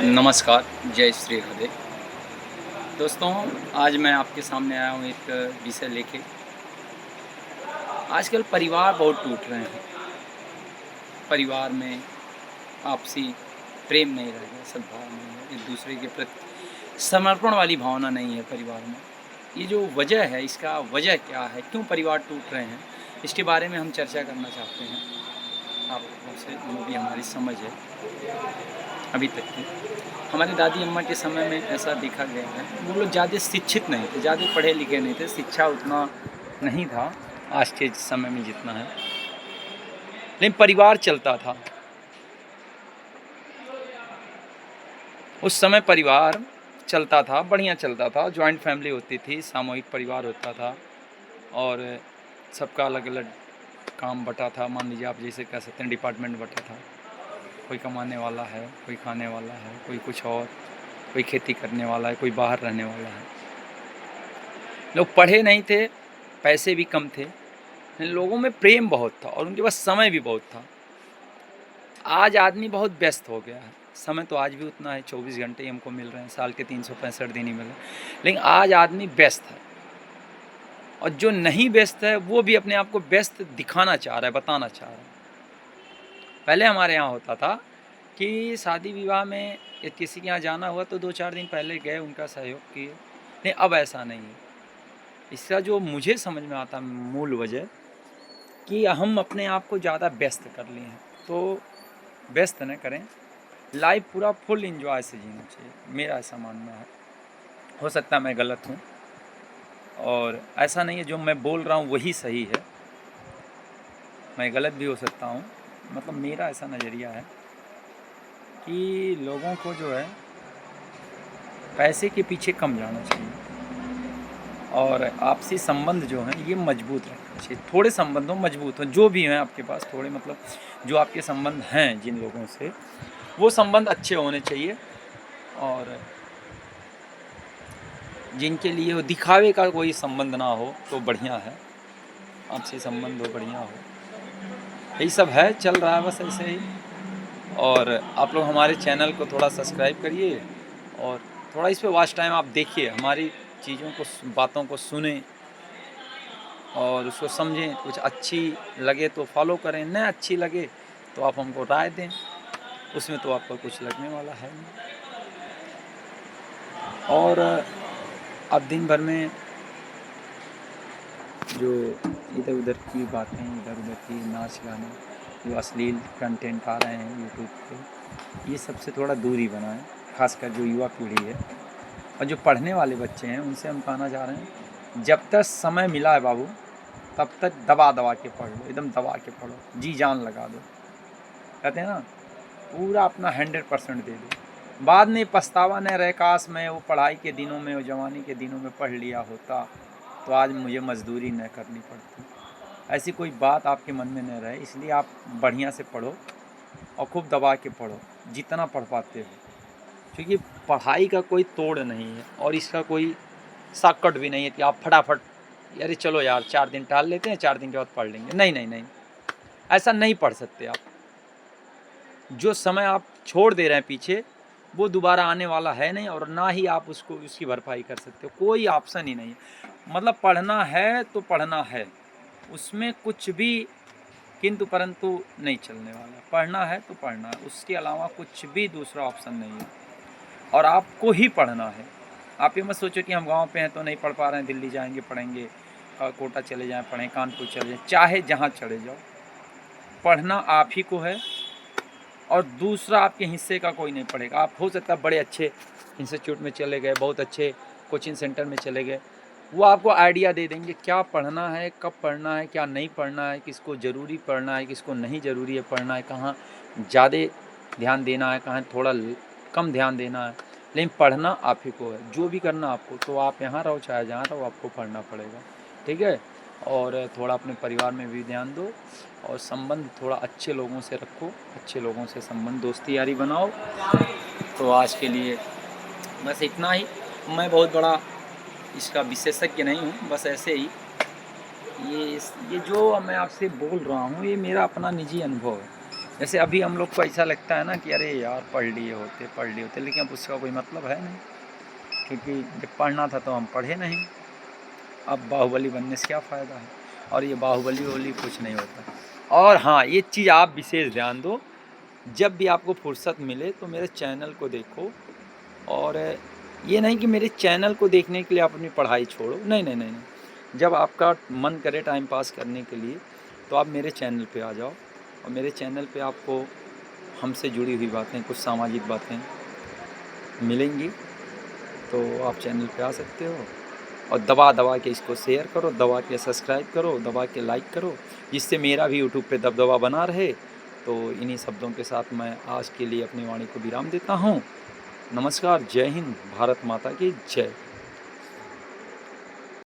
नमस्कार, जय श्री राधे। दोस्तों, आज मैं आपके सामने आया हूँ एक विषय लेके। आजकल परिवार बहुत टूट रहे हैं। परिवार में आपसी प्रेम नहीं रह गया, सद्भाव नहीं है, एक-दूसरे के प्रति समर्पण वाली भावना नहीं है परिवार में। ये जो वजह है, इसका वजह क्या है? क्यों परिवार टूट रहे हैं? इसके बारे में हम चर्चा करना चाहते हैं। आप लोगों से जो भी हमारी समझ है अभी तक की। हमारी दादी अम्मा के समय में ऐसा देखा गया है, वो लोग ज़्यादा शिक्षित नहीं थे, ज़्यादा पढ़े लिखे नहीं थे, शिक्षा उतना नहीं था आज के समय में जितना है, लेकिन परिवार चलता था। उस समय परिवार चलता था, बढ़िया चलता था, जॉइंट फैमिली होती थी, सामूहिक परिवार होता था और सबका अलग-अलग काम बँटा था। मान लीजिए आप जैसे कह सकते हैं डिपार्टमेंट बँटा था। कोई कमाने वाला है, कोई खाने वाला है, कोई कुछ और, कोई खेती करने वाला है, कोई बाहर रहने वाला है। लोग पढ़े नहीं थे, पैसे भी कम थे, लेकिन लोगों में प्रेम बहुत था और उनके पास समय भी बहुत था। आज आदमी बहुत व्यस्त हो गया है, समय तो आज भी उतना है, 24 घंटे ही हमको मिल रहे हैं, साल के 365 दिन ही मिल रहे हैं, लेकिन आज आदमी व्यस्त है और जो नहीं व्यस्त है, वो भी अपने आप को व्यस्त दिखाना चाह रहा है, बताना चाह रहा है। पहले हमारे यहाँ होता था कि शादी-विवाह में या किसी के यहाँ जाना हुआ तो 2-4 दिन पहले गए, उनका सहयोग किए, लेकिन अब ऐसा नहीं है। इसका जो मुझे समझ में आता मूल वजह कि हम अपने आप को ज़्यादा व्यस्त कर लिए हैं, तो व्यस्त न करें, लाइफ पूरा फुल एन्जॉय से जीना चाहिए, मेरा ऐसा मानना है। हो सकता है मैं गलत हूँ और ऐसा नहीं है जो मैं बोल रहा हूँ वही सही है, मैं गलत भी हो सकता हूँ। मतलब मेरा ऐसा नज़रिया है कि लोगों को जो है पैसे के पीछे कम जाना चाहिए और आपसी संबंध जो हैं ये मजबूत रखना चाहिए। थोड़े संबंध हो मजबूत हो, जो भी हैं आपके पास थोड़े मतलब जो आपके संबंध हैं जिन लोगों से, वो संबंध अच्छे होने चाहिए और जिनके लिए वो दिखावे का कोई संबंध ना हो तो बढ़िया है, आपसी संबंध हो, बढ़िया हो। यही सब है, चल रहा है बस ऐसे ही। और आप लोग हमारे चैनल को थोड़ा सब्सक्राइब करिए और थोड़ा इस पे वॉच टाइम आप देखिए, हमारी चीज़ों को बातों को सुनें और उसको समझें। कुछ अच्छी लगे तो फॉलो करें, न अच्छी लगे तो आप हमको राय दें, उसमें तो आपका कुछ लगने वाला है नहीं। और अब दिन भर में जो इधर उधर की बातें, इधर उधर की नाच गाने, जो अश्लील कंटेंट आ रहे हैं यूट्यूब पे, ये सबसे थोड़ा दूरी बनाएं, खासकर जो युवा पीढ़ी है और जो पढ़ने वाले बच्चे हैं उनसे हम कहना चाह रहे हैं, जब तक समय मिला है बाबू तब तक दबा दबा के पढ़ लो, एकदम दबा के पढ़ो, जी जान लगा दो। कहते हैं ना, पूरा अपना 100% दे दो। बाद में पछतावा न रहे, काश मैं वो पढ़ाई के दिनों में, वो जवानी के दिनों में पढ़ लिया होता तो आज मुझे मजदूरी न करनी पड़ती। ऐसी कोई बात आपके मन में न रहे, इसलिए आप बढ़िया से पढ़ो और खूब दबा के पढ़ो जितना पढ़ पाते हो, क्योंकि पढ़ाई का कोई तोड़ नहीं है और इसका कोई शॉर्टकट भी नहीं है कि आप फटाफट अरे चलो यार 4 दिन टाल लेते हैं, 4 दिन के बाद पढ़ लेंगे। नहीं नहीं नहीं, ऐसा नहीं पढ़ सकते आप। जो समय आप छोड़ दे रहे हैं पीछे, वो दोबारा आने वाला है नहीं और ना ही आप उसको उसकी भरपाई कर सकते हो, कोई ऑप्शन ही नहीं है। मतलब पढ़ना है तो पढ़ना है, उसमें कुछ भी किंतु परंतु नहीं चलने वाला। पढ़ना है तो पढ़ना है, उसके अलावा कुछ भी दूसरा ऑप्शन नहीं है और आपको ही पढ़ना है। आप ये मत सोचो कि हम गांव पे हैं तो नहीं पढ़ पा रहे हैं, दिल्ली जाएंगे पढ़ेंगे, कोटा चले जाएं पढ़ें, कानपुर चले जाएं, चाहे जहाँ चले जाओ, पढ़ना आप ही को है और दूसरा आपके हिस्से का कोई नहीं पढ़ेगा। आप हो सकता है बड़े अच्छे इंस्टीट्यूट में चले गए, बहुत अच्छे कोचिंग सेंटर में चले गए, वो आपको आइडिया दे देंगे क्या पढ़ना है, कब पढ़ना है, क्या नहीं पढ़ना है, किसको ज़रूरी पढ़ना है, किसको नहीं ज़रूरी है पढ़ना है, कहाँ ज़्यादा ध्यान देना है, कहाँ थोड़ा कम ध्यान देना है। लेकिन पढ़ना आप ही को है, जो भी करना आपको, तो आप यहाँ रहो चाहे जहाँ रहो, आपको पढ़ना पड़ेगा, ठीक है। और थोड़ा अपने परिवार में भी ध्यान दो और संबंध थोड़ा अच्छे लोगों से रखो, अच्छे लोगों से संबंध दोस्ती यारी बनाओ। तो आज के लिए बस इतना ही। मैं बहुत बड़ा इसका विशेषज्ञ नहीं हूँ, बस ऐसे ही ये जो मैं आपसे बोल रहा हूँ ये मेरा अपना निजी अनुभव है। जैसे अभी हम लोग को ऐसा लगता है ना कि अरे यार पढ़ लिए होते, लेकिन अब उसका कोई मतलब है नहीं, क्योंकि जब पढ़ना था तो हम पढ़े नहीं। अब बाहुबली बनने से क्या फ़ायदा है। और ये बाहुबली वोली कुछ नहीं होता। और हाँ, ये चीज़ आप विशेष ध्यान दो, जब भी आपको फुर्सत मिले तो मेरे चैनल को देखो। और ये नहीं कि मेरे चैनल को देखने के लिए आप अपनी पढ़ाई छोड़ो, नहीं नहीं नहीं नहीं। जब आपका मन करे टाइम पास करने के लिए तो आप मेरे चैनल पे आ जाओ, और मेरे चैनल पे आपको हमसे जुड़ी हुई बातें, कुछ सामाजिक बातें मिलेंगी। तो आप चैनल पे आ सकते हो, और दबा दबा के इसको शेयर करो, दबा के सब्सक्राइब करो, दबा के लाइक करो, जिससे मेरा भी यूट्यूब पे दबदबा बना रहे। तो इन्हीं शब्दों के साथ मैं आज के लिए अपनी वाणी को विराम देता हूँ। नमस्कार, जय हिंद, भारत माता की जय।